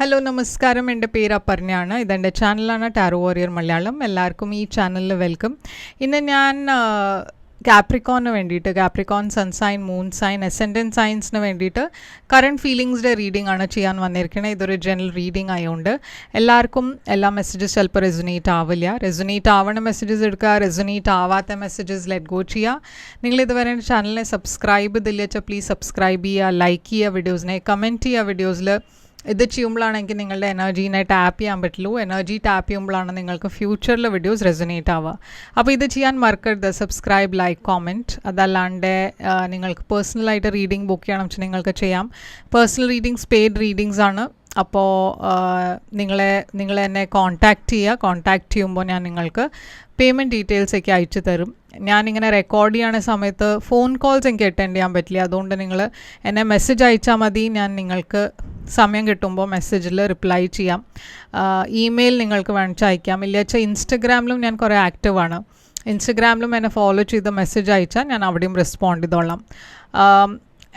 Hello നമസ്കാരം, എൻ്റെ പേര് അപർണയാണ്. ഇതെൻ്റെ ചാനലാണ് ടാരോ വാരിയർ മലയാളം. എല്ലാവർക്കും ഈ ചാനലിൽ വെൽക്കം. ഇന്ന് ഞാൻ കാപ്രിക്കോണിന് വേണ്ടിയിട്ട്, Capricorn sun sign, moon sign, ascendant സൈൻസിന് വേണ്ടിയിട്ട് കറണ്ട് ഫീലിങ്സിൻ്റെ റീഡിംഗ് ആണ് ചെയ്യാൻ വന്നിരിക്കുന്നത്. ഇതൊരു ജനറൽ റീഡിംഗ് ആയതുകൊണ്ട് എല്ലാവർക്കും എല്ലാ മെസ്സേജസ് ചിലപ്പോൾ റെസൊനേറ്റ് ആവില്ല. റെസൊനേറ്റ് ആവണ മെസ്സേജസ് എടുക്കുക, റെസൊനേറ്റ് ആവാത്ത മെസ്സേജസ് ലെറ്റ് ഗോ ചെയ്യുക. നിങ്ങൾ ഇതുവരെ ചാനലിനെ സബ്സ്ക്രൈബ് ചെയ്തില്ല വെച്ചാൽ പ്ലീസ് സബ്സ്ക്രൈബ് ചെയ്യുക, ലൈക്ക് ചെയ്യുക വീഡിയോസിനെ, കമൻറ്റ് ചെയ്യുക വീഡിയോസിൽ. ഇത് ചെയ്യുമ്പോഴാണെങ്കിൽ നിങ്ങളുടെ എനർജീനെ ടാപ്പ് ചെയ്യാൻ പറ്റുള്ളൂ. എനർജി ടാപ്പ് ചെയ്യുമ്പോഴാണ് നിങ്ങൾക്ക് ഫ്യൂച്ചറിൽ വീഡിയോസ് റെസൊനേറ്റ് ആവുക. അപ്പോൾ ഇത് ചെയ്യാൻ മറക്കരുത്. Subscribe, like, comment. അതല്ലാണ്ട് നിങ്ങൾക്ക് പേഴ്സണലായിട്ട് റീഡിംഗ് ബുക്ക് ചെയ്യണം വെച്ചാൽ നിങ്ങൾക്ക് ചെയ്യാം. പേഴ്സണൽ റീഡിങ്സ് പെയ്ഡ് റീഡിങ്സ് ആണ്. അപ്പോൾ നിങ്ങൾ എന്നെ കോൺടാക്റ്റ് ചെയ്യുക. കോൺടാക്റ്റ് ചെയ്യുമ്പോൾ ഞാൻ നിങ്ങൾക്ക് പേയ്മെൻറ്റ് ഡീറ്റെയിൽസൊക്കെ അയച്ചു തരും. ഞാനിങ്ങനെ റെക്കോർഡ് ചെയ്യണ സമയത്ത് ഫോൺ കോൾസ് എനിക്ക് അറ്റൻഡ് ചെയ്യാൻ പറ്റില്ല. അതുകൊണ്ട് നിങ്ങൾ എന്നെ മെസ്സേജ് അയച്ചാൽ മതി. ഞാൻ നിങ്ങൾക്ക് സമയം കിട്ടുമ്പോൾ മെസ്സേജിൽ റിപ്ലൈ ചെയ്യാം. ഇമെയിൽ നിങ്ങൾക്ക് വേണിച്ച് അയക്കാം. ഇല്ല വെച്ചാൽ ഇൻസ്റ്റഗ്രാമിലും ഞാൻ കുറേ ആക്റ്റീവാണ്. ഇൻസ്റ്റഗ്രാമിലും എന്നെ ഫോളോ ചെയ്ത് മെസ്സേജ് അയച്ചാൽ ഞാൻ അവിടെയും റെസ്പോണ്ട് ചെയ്തോളാം.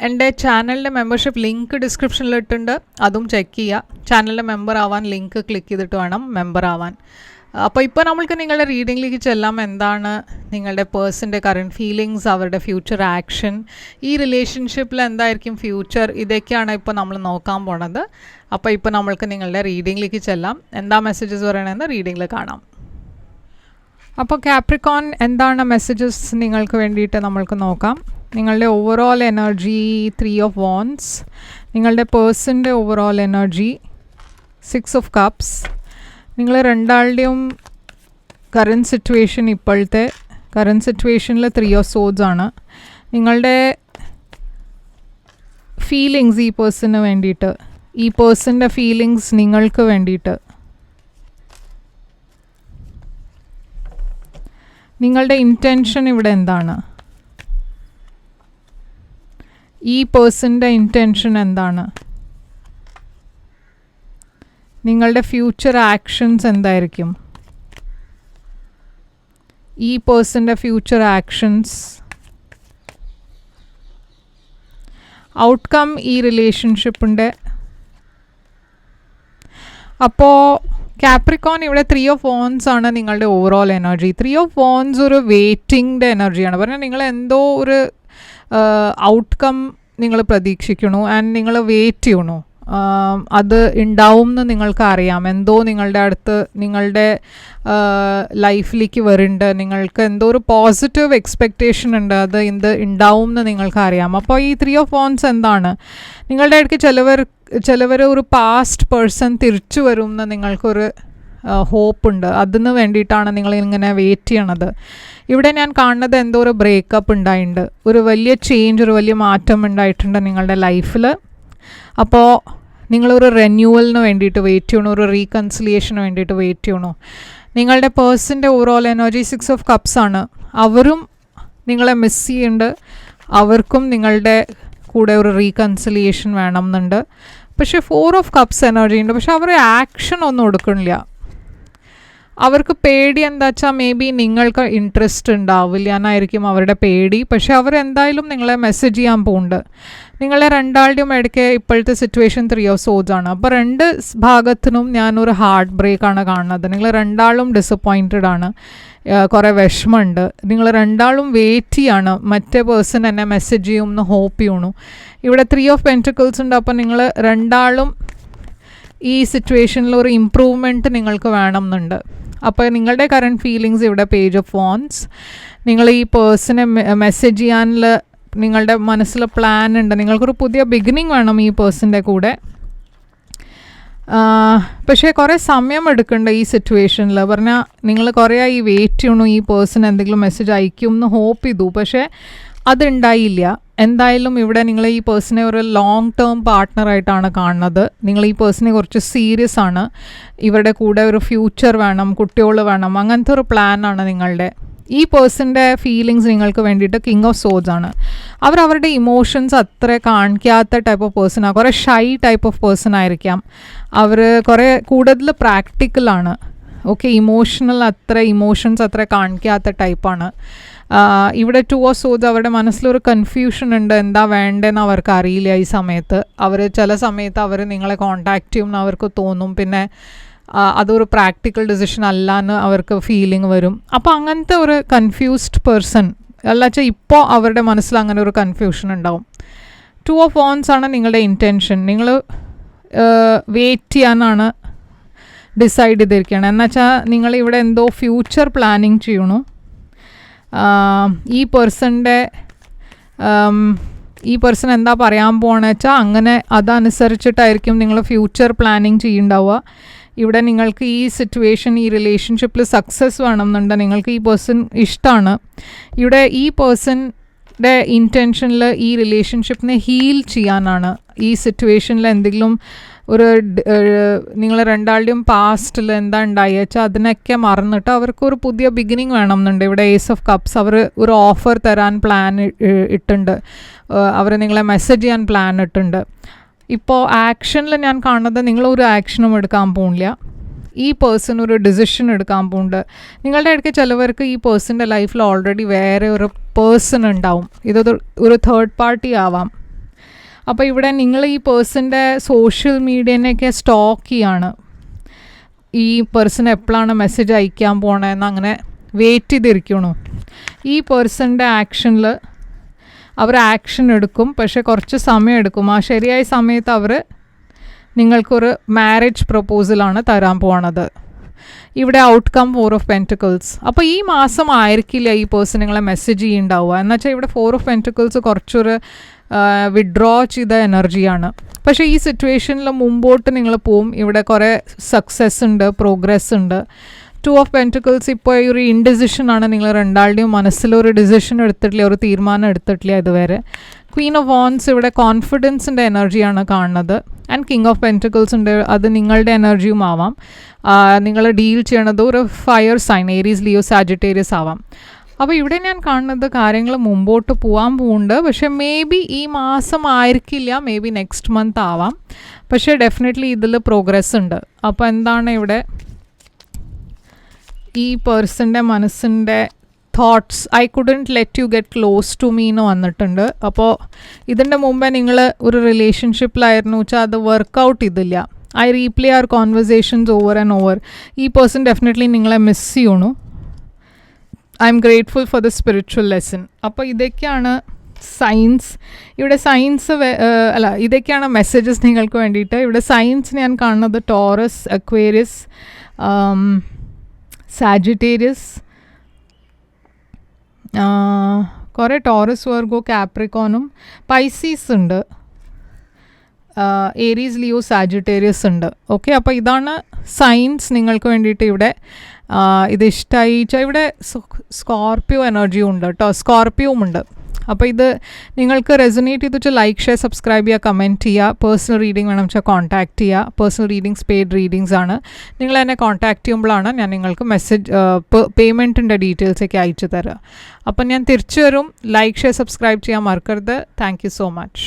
എൻ്റെ ചാനലിൻ്റെ മെമ്പർഷിപ്പ് ലിങ്ക് ഡിസ്ക്രിപ്ഷനിൽ ഇട്ടുണ്ട്, അതും ചെക്ക് ചെയ്യുക. ചാനലിൻ്റെ മെമ്പർ ആവാൻ ലിങ്ക് ക്ലിക്ക് ചെയ്തിട്ട് വേണം മെമ്പർ ആവാൻ. അപ്പോൾ ഇപ്പോൾ നമ്മൾക്ക് നിങ്ങളുടെ റീഡിങ്ങിലേക്ക് ചെല്ലാം. എന്താണ് നിങ്ങളുടെ പേഴ്സൻ്റെ കറണ്ട് ഫീലിങ്സ്, അവരുടെ ഫ്യൂച്ചർ ആക്ഷൻ, ഈ റിലേഷൻഷിപ്പിൽ എന്തായിരിക്കും ഫ്യൂച്ചർ, ഇതൊക്കെയാണ് ഇപ്പോൾ നമ്മൾ നോക്കാൻ പോണത്. അപ്പോൾ ഇപ്പോൾ നമ്മൾക്ക് നിങ്ങളുടെ റീഡിങ്ങിലേക്ക് ചെല്ലാം. എന്താ മെസ്സേജസ് പറയണമെന്ന് റീഡിങ്ങിൽ കാണാം. അപ്പോൾ കാപ്രിക്കോൺ എന്താണ് മെസ്സേജസ് നിങ്ങൾക്ക് വേണ്ടിയിട്ട് നമ്മൾക്ക് നോക്കാം. നിങ്ങളുടെ ഓവറോൾ എനർജി 3 of Wands, നിങ്ങളുടെ പേഴ്സൻ്റെ ഓവറോൾ എനർജി 6 of Cups, നിങ്ങൾ രണ്ടാളുടെയും കറൻറ്റ് സിറ്റുവേഷൻ, ഇപ്പോഴത്തെ കറൻറ്റ് സിറ്റുവേഷനിൽ 3 of Swords ആണ്. നിങ്ങളുടെ ഫീലിങ്സ് ഈ പേഴ്സണിന് വേണ്ടിയിട്ട്, ഈ പേഴ്സൻ്റെ ഫീലിങ്സ് നിങ്ങൾക്ക് വേണ്ടിയിട്ട്, നിങ്ങളുടെ ഇൻറ്റൻഷൻ ഇവിടെ എന്താണ്, ഈ പേഴ്സൻ്റെ ഇൻറ്റൻഷൻ എന്താണ്, നിങ്ങളുടെ ഫ്യൂച്ചർ ആക്ഷൻസ് എന്തായിരിക്കും, ഈ പേഴ്സൻ്റെ ഫ്യൂച്ചർ ആക്ഷൻസ്, ഔട്ട്കം ഈ റിലേഷൻഷിപ്പിൻ്റെ. അപ്പോൾ കാപ്രിക്കോൺ ഇവിടെ 3 of Wands ആണ് നിങ്ങളുടെ ഓവറോൾ എനർജി. 3 of Wands ഒരു വെയിറ്റിംഗിൻ്റെ എനർജിയാണ്. പറഞ്ഞാൽ നിങ്ങൾ എന്തോ ഒരു ഔട്ട്കം നിങ്ങൾ പ്രതീക്ഷിക്കണു ആൻഡ് നിങ്ങൾ വെയിറ്റ് ചെയ്യണു. അത് ഉണ്ടാവും എന്ന് നിങ്ങൾക്ക് അറിയാം. എന്തോ നിങ്ങളുടെ അടുത്ത്, നിങ്ങളുടെ ലൈഫിലേക്ക് വരുന്നുണ്ട്. നിങ്ങൾക്ക് എന്തോ ഒരു പോസിറ്റീവ് എക്സ്പെക്റ്റേഷൻ ഉണ്ട്. അത് ഇത് ഉണ്ടാവും എന്ന് നിങ്ങൾക്ക് അറിയാം. അപ്പോൾ ഈ 3 of Wands എന്താണ്, നിങ്ങളുടെ ഇടയ്ക്ക് ചിലവർ ഒരു പാസ്റ്റ് പേഴ്സൺ തിരിച്ചു വരും എന്ന് നിങ്ങൾക്കൊരു ഹോപ്പ് ഉണ്ട്. അതിന് വേണ്ടിയിട്ടാണ് നിങ്ങളിങ്ങനെ വെയിറ്റ് ചെയ്യണത്. ഇവിടെ ഞാൻ കാണുന്നത് എന്തോ ഒരു ബ്രേക്കപ്പ് ഉണ്ടായിട്ടുണ്ട്, ഒരു വലിയ ചേഞ്ച്, ഒരു വലിയ മാറ്റം ഉണ്ടായിട്ടുണ്ട് നിങ്ങളുടെ ലൈഫിൽ. അപ്പോൾ നിങ്ങളൊരു റിന്യൂവലിന് വേണ്ടിയിട്ട് വെയിറ്റ് ചെയ്യണു, ഒരു റീകൺസിലിയേഷന് വേണ്ടിയിട്ട് വെയിറ്റ് ചെയ്യണു. നിങ്ങളുടെ പേഴ്സൻ്റെ ഓവറോൾ എനർജി 6 of Cups ആണ്. അവരും നിങ്ങളെ മിസ് ചെയ്യുന്നുണ്ട്. അവർക്കും നിങ്ങളുടെ കൂടെ ഒരു റീകൺസിലിയേഷൻ വേണം എന്നുണ്ട്. പക്ഷേ 4 of Cups എനർജി ഉണ്ട്. പക്ഷെ അവർ ആക്ഷൻ ഒന്നും എടുക്കണില്ല. അവർക്ക് പേടി എന്താ വെച്ചാൽ മേ ബി നിങ്ങൾക്ക് ഇൻട്രസ്റ്റ് ഉണ്ടാവില്ല എന്നായിരിക്കും അവരുടെ പേടി. പക്ഷെ അവരെന്തായാലും നിങ്ങളെ മെസ്സേജ് ചെയ്യാൻ പോകുന്നുണ്ട്. നിങ്ങളെ രണ്ടാളുടെയും ഇടയ്ക്ക് ഇപ്പോഴത്തെ സിറ്റുവേഷൻ 3 of Swords ആണ്. അപ്പോൾ രണ്ട് ഭാഗത്തിനും ഞാനൊരു ഹാർട്ട് ബ്രേക്കാണ് കാണുന്നത്. നിങ്ങൾ രണ്ടാളും ഡിസപ്പോയിൻറ്റഡ് ആണ്, കുറേ വിഷമമുണ്ട്. നിങ്ങൾ രണ്ടാളും വെയിറ്റ് ചെയ്യാണ്, മറ്റേ പേഴ്സൺ എന്നെ മെസ്സേജ് ചെയ്യും എന്ന് ഹോപ്പ് ചെയ്യണു. ഇവിടെ 3 of Pentacles ഉണ്ട്. അപ്പോൾ നിങ്ങൾ രണ്ടാളും ഈ സിറ്റുവേഷനിൽ ഒരു ഇമ്പ്രൂവ്മെൻറ്റ് നിങ്ങൾക്ക് വേണം എന്നുണ്ട്. അപ്പോൾ നിങ്ങളുടെ കറണ്ട് ഫീലിങ്സ് ഇവിടെ Page of Wands. നിങ്ങൾ ഈ പേഴ്സണെ മെസ്സേജ് ചെയ്യാനുള്ള നിങ്ങളുടെ മനസ്സിൽ പ്ലാൻ ഉണ്ട്. നിങ്ങൾക്കൊരു പുതിയ ബിഗിനിങ് വേണം ഈ പേഴ്സൻ്റെ കൂടെ. പക്ഷേ കുറേ സമയം എടുക്കണ്ട ഈ സിറ്റുവേഷനിൽ. പറഞ്ഞാൽ നിങ്ങൾ കുറേ ഈ വെയിറ്റ് ചെയ്യണു, ഈ പേഴ്സൺ എന്തെങ്കിലും മെസ്സേജ് അയക്കും എന്ന് ഹോപ്പ് ചെയ്തു. പക്ഷേ അതുണ്ടായില്ല. എന്തായാലും ഇവിടെ നിങ്ങൾ ഈ പേഴ്സണെ ഒരു ലോങ് ടേം പാർട്ട്ണറായിട്ടാണ് കാണുന്നത്. നിങ്ങൾ ഈ പേഴ്സണെ കുറച്ച് സീരിയസ് ആണ്. ഇവരുടെ കൂടെ ഒരു ഫ്യൂച്ചർ വേണം, കുട്ടികൾ വേണം, അങ്ങനത്തെ ഒരു പ്ലാനാണ് നിങ്ങളുടെ. ഈ പേഴ്സൻ്റെ ഫീലിങ്സ് നിങ്ങൾക്ക് വേണ്ടിയിട്ട് King of Swords ആണ്. അവരുടെ ഇമോഷൻസ് അത്ര കാണിക്കാത്ത ടൈപ്പ് ഓഫ് പേഴ്സണാണ്. കുറേ ഷൈ ടൈപ്പ് ഓഫ് പേഴ്സൺ ആയിരിക്കാം. അവർ കുറേ കൂടുതൽ പ്രാക്ടിക്കലാണ്. ഓക്കെ, ഇമോഷൻസ് അത്ര കാണിക്കാത്ത ടൈപ്പാണ്. ഇവിടെ 2 ഓഫ് സോഡ്സ് അവരുടെ മനസ്സിലൊരു കൺഫ്യൂഷൻ ഉണ്ട്, എന്താ വേണ്ടതെന്ന് അവർക്ക് അറിയില്ല. ഈ സമയത്ത് ചില സമയത്ത് അവർ നിങ്ങളെ കോൺടാക്റ്റ് ചെയ്യുമെന്ന് അവർക്ക് തോന്നും, പിന്നെ അതൊരു പ്രാക്ടിക്കൽ ഡിസിഷൻ അല്ല എന്ന് അവർക്ക് ഫീലിംഗ് വരും. അപ്പോൾ അങ്ങനത്തെ ഒരു കൺഫ്യൂസ്ഡ് പേഴ്സൺ അല്ല വെച്ചാൽ ഇപ്പോൾ അവരുടെ മനസ്സിൽ അങ്ങനെ ഒരു കൺഫ്യൂഷൻ ഉണ്ടാവും. 2 ഓഫ് വോൺസ് ആണ് നിങ്ങളുടെ ഇൻറ്റൻഷൻ. നിങ്ങൾ വെയിറ്റ് ചെയ്യാനാണ് ഡിസൈഡ് ചെയ്തിരിക്കുകയാണ്. എന്നുവെച്ചാൽ നിങ്ങളിവിടെ എന്തോ ഫ്യൂച്ചർ പ്ലാനിങ് ചെയ്യണു. ഈ പേഴ്സൺ എന്താ പറയാൻ പോകണമെന്ന് വെച്ചാൽ അങ്ങനെ അതനുസരിച്ചിട്ടായിരിക്കും നിങ്ങൾ ഫ്യൂച്ചർ പ്ലാനിങ് ചെയ്യുന്നുണ്ടാവുക. ഇവിടെ നിങ്ങൾക്ക് ഈ സിറ്റുവേഷൻ, ഈ റിലേഷൻഷിപ്പിൽ സക്സസ് വേണമെന്നുണ്ട്, നിങ്ങൾക്ക് ഈ പേഴ്സൺ ഇഷ്ടമാണ്. ഇവിടെ ഈ പേഴ്സൻ്റെ ഇൻറ്റൻഷനിൽ ഈ റിലേഷൻഷിപ്പിനെ ഹീൽ ചെയ്യാനാണ്. ഈ സിറ്റുവേഷനിൽ എന്തെങ്കിലും ഒരു നിങ്ങൾ രണ്ടാളുടെയും പാസ്റ്റിൽ എന്താ ഉണ്ടായി വെച്ചാൽ അതിനൊക്കെ മറന്നിട്ട് അവർക്കൊരു പുതിയ ബിഗിനിങ് വേണമെന്നുണ്ട്. ഇവിടെ ഏസ് ഓഫ് കപ്സ് അവർ ഒരു ഓഫർ തരാൻ പ്ലാൻ ഇട്ടുണ്ട്, അവർ നിങ്ങളെ മെസ്സേജ് ചെയ്യാൻ പ്ലാൻ ഇട്ടുണ്ട്. ഇപ്പോൾ ആക്ഷനിൽ ഞാൻ കാണുന്നത് നിങ്ങളൊരു ആക്ഷനും എടുക്കാൻ പോകുന്നില്ല, ഈ പേഴ്സൺ ഒരു ഡിസിഷൻ എടുക്കാൻ പോകുന്നുണ്ട്. നിങ്ങളുടെ ഇടയ്ക്ക് ചിലവർക്ക് ഈ പേഴ്സൻ്റെ ലൈഫിൽ ഓൾറെഡി വേറെ ഒരു പേഴ്സൺ ഉണ്ടാവും, ഒരു തേർഡ് പാർട്ടി ആവാം. അപ്പോൾ ഇവിടെ നിങ്ങൾ ഈ പേഴ്സൻ്റെ സോഷ്യൽ മീഡിയനെയൊക്കെ സ്റ്റോക്ക് ചെയ്യാണ്. ഈ പേഴ്സൺ എപ്പോഴാണ് മെസ്സേജ് അയക്കാൻ പോകണമെന്ന് അങ്ങനെ വെയിറ്റ് ചെയ്തിരിക്കണു. ഈ പേഴ്സൻ്റെ ആക്ഷനിൽ അവർ ആക്ഷൻ എടുക്കും, പക്ഷെ കുറച്ച് സമയം എടുക്കും. ആ ശരിയായ സമയത്ത് അവർ നിങ്ങൾക്കൊരു മാരേജ് പ്രപ്പോസലാണ് തരാൻ പോണത്. ഇവിടെ ഔട്ട്കം 4 ഓഫ് പെൻറ്റിക്കിൾസ്. അപ്പോൾ ഈ മാസം ആയിരിക്കില്ല ഈ പേഴ്സൺ നിങ്ങളെ മെസ്സേജ് ചെയ്യുന്നുണ്ടാവുക. എന്നുവെച്ചാൽ ഇവിടെ 4 ഓഫ് പെൻറ്റിക്കിൾസ് കുറച്ചൊരു വിഡ്രോ ചെയ്ത എനർജിയാണ്. പക്ഷേ ഈ സിറ്റുവേഷനിൽ മുമ്പോട്ട് നിങ്ങൾ പോവും. ഇവിടെ കുറേ സക്സസ് ഉണ്ട്, പ്രോഗ്രസ് ഉണ്ട്. 2 ഓഫ് പെൻറ്റിക്കിൾസ് ഇപ്പോൾ ഈ ഒരു ഇൻഡിസിഷനാണ്. നിങ്ങൾ രണ്ടാളുടെയും മനസ്സിലൊരു ഡിസിഷൻ എടുത്തിട്ടില്ല, ഒരു തീരുമാനം എടുത്തിട്ടില്ല ഇതുവരെ. ക്വീൻ ഓഫ് വോൺസ് ഇവിടെ കോൺഫിഡൻസിൻ്റെ എനർജിയാണ് കാണുന്നത്. ആൻഡ് കിങ് ഓഫ് പെൻറ്റിക്കിൾസ് ഉണ്ട്, അത് നിങ്ങളുടെ എനർജിയും ആവാം. നിങ്ങൾ ഡീൽ ചെയ്യണത് ഒരു fire sign, Aries, Leo, Sagittarius ആവാം. അപ്പോൾ ഇവിടെ ഞാൻ കാണുന്നത് കാര്യങ്ങൾ മുമ്പോട്ട് പോകാൻ പോകുന്നുണ്ട്. പക്ഷേ മേ ബി ഈ മാസം ആയിരിക്കില്ല, മേ ബി നെക്സ്റ്റ് മന്ത് ആവാം. പക്ഷേ ഡെഫിനറ്റ്ലി ഇതിൽ പ്രോഗ്രസ് ഉണ്ട്. അപ്പോൾ എന്താണ് ഇവിടെ ഈ പേഴ്സൻ്റെ മനസ്സിൻ്റെ thoughts, I couldn't let you get close to me എന്ന് വന്നിട്ടുണ്ട്. അപ്പോൾ ഇതിൻ്റെ മുമ്പേ നിങ്ങൾ ഒരു റിലേഷൻഷിപ്പിലായിരുന്നു വെച്ചാൽ അത് വർക്കൗട്ട് ചെയ്തില്ല. I replay our conversations over and over. ഈ പേഴ്സൺ ഡെഫിനറ്റ്ലി നിങ്ങളെ മിസ് ചെയ്യണു. I am grateful for the spiritual lesson. അപ്പോൾ ഇതൊക്കെയാണ് സയൻസ്. ഇവിടെ സയൻസ് ഇതൊക്കെയാണ് മെസ്സേജസ് നിങ്ങൾക്ക് വേണ്ടിയിട്ട്. ഇവിടെ സയൻസ് ഞാൻ കാണുന്നത് ടോറസ്, അക്വേറിയസ്, സാജിറ്റേറിയസ്, കുറേ ടോറസ്, വെർഗോ, കാപ്രിക്കോണും പൈസീസ് ഉണ്ട്, ഏരീസ്, ലിയോ, സാജിറ്റേറിയസ് ഉണ്ട്. ഓക്കെ, അപ്പോൾ ഇതാണ് സയൻസ് നിങ്ങൾക്ക് വേണ്ടിയിട്ട്. ഇവിടെ ഇത് ഇഷ്ടമായി ഇവിടെ സ്കോർപ്പിയോ എനർജിയും ഉണ്ട് കേട്ടോ, സ്കോർപ്പിയോവും ഉണ്ട്. അപ്പോൾ ഇത് നിങ്ങൾക്ക് റെസൊനേറ്റ് ചെയ്ത് വെച്ചാൽ ലൈക്ക്, ഷെയർ, സബ്സ്ക്രൈബ് ചെയ്യുക, കമൻറ്റ് ചെയ്യുക. പേഴ്സണൽ റീഡിംഗ് വേണം വെച്ചാൽ കോൺടാക്റ്റ് ചെയ്യുക. പേഴ്സണൽ റീഡിങ്സ് പെയ്ഡ് റീഡിങ്സ് ആണ്. നിങ്ങൾ എന്നെ കോൺടാക്റ്റ് ചെയ്യുമ്പോഴാണ് ഞാൻ നിങ്ങൾക്ക് പേയ്മെൻറ്റിൻ്റെ ഡീറ്റെയിൽസൊക്കെ അയച്ചു തരിക. അപ്പം ഞാൻ തിരിച്ചു വരും. ലൈക്ക്, ഷെയർ, സബ്സ്ക്രൈബ് ചെയ്യാൻ മറക്കരുത്. Thank you so much.